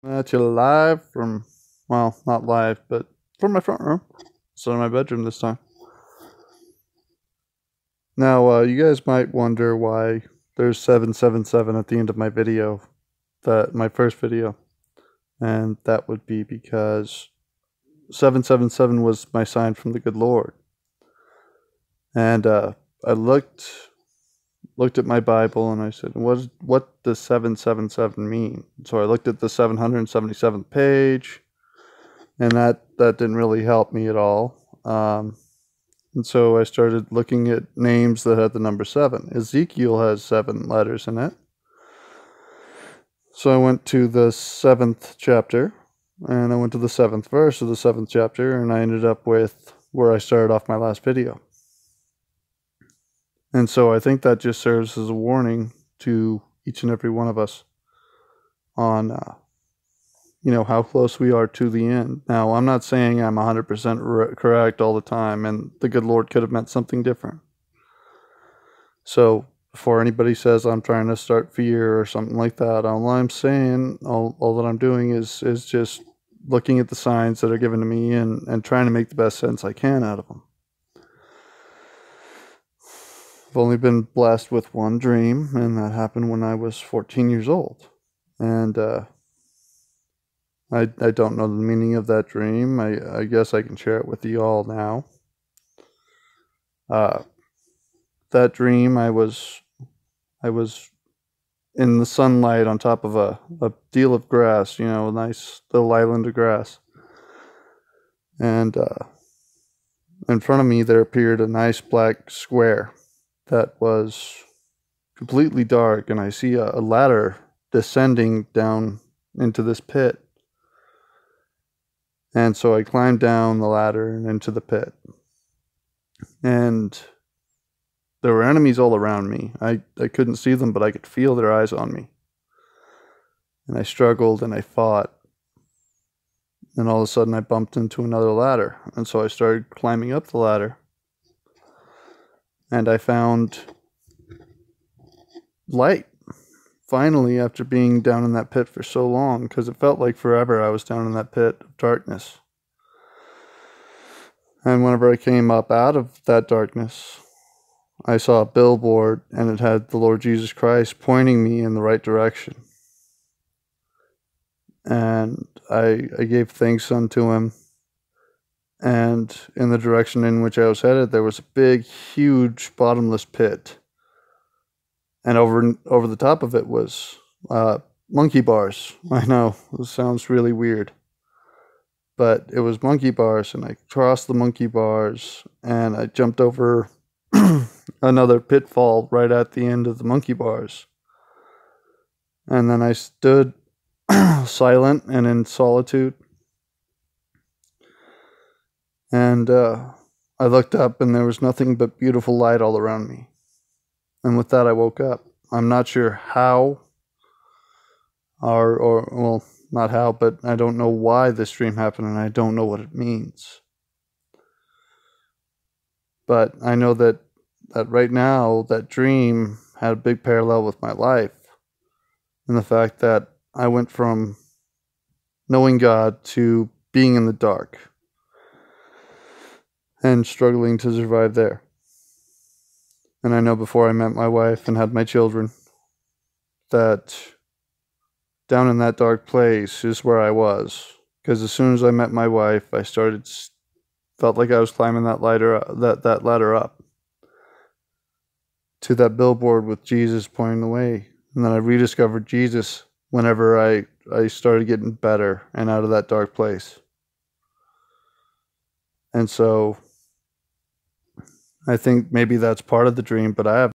At you live from, well, not live, but from my front room. So in my bedroom this time. Now, you guys might wonder why there's 777 at the end of my video, my first video. And that would be because 777 was my sign from the good Lord. And I looked at my Bible and I said, what does 777 mean? So I looked at the 777th page, and that didn't really help me at all. And so I started looking at names that had the number 7. Ezekiel has 7 letters in it. So I went to the 7th chapter, and I went to the 7th verse of the 7th chapter, and I ended up with where I started off my last video. And so I think that just serves as a warning to each and every one of us on, how close we are to the end. Now, I'm not saying I'm 100% correct all the time, and the good Lord could have meant something different. So before anybody says I'm trying to start fear or something like that, all I'm saying, all that I'm doing is just looking at the signs that are given to me and trying to make the best sense I can out of them. I've only been blessed with one dream, and that happened when I was 14 years old. And I don't know the meaning of that dream. I guess I can share it with you all now. That dream, I was in the sunlight on top of a deal of grass, a nice little island of grass. And in front of me there appeared a nice black square that was completely dark, and I see a ladder descending down into this pit. And so I climbed down the ladder and into the pit. And there were enemies all around me. I couldn't see them, but I could feel their eyes on me. And I struggled and I fought. And all of a sudden I bumped into another ladder. And so I started climbing up the ladder. And I found light. Finally, after being down in that pit for so long, because it felt like forever I was down in that pit of darkness. And whenever I came up out of that darkness, I saw a billboard, and it had the Lord Jesus Christ pointing me in the right direction. And I gave thanks unto him. And in the direction in which I was headed, there was a big, huge, bottomless pit. And over the top of it was monkey bars. I know, it sounds really weird. But it was monkey bars, and I crossed the monkey bars, and I jumped over another pitfall right at the end of the monkey bars. And then I stood silent and in solitude. And I looked up, and there was nothing but beautiful light all around me. And with that, I woke up. I'm not sure how, or well, not how, but I don't know why this dream happened, and I don't know what it means. But I know that right now, that dream had a big parallel with my life. And the fact that I went from knowing God to being in the dark and struggling to survive there. And I know before I met my wife and had my children, that down in that dark place is where I was. Because as soon as I met my wife, I felt like I was climbing that ladder up to that billboard with Jesus pointing the way. And then I rediscovered Jesus whenever I started getting better and out of that dark place. And so I think maybe that's part of the dream, but I have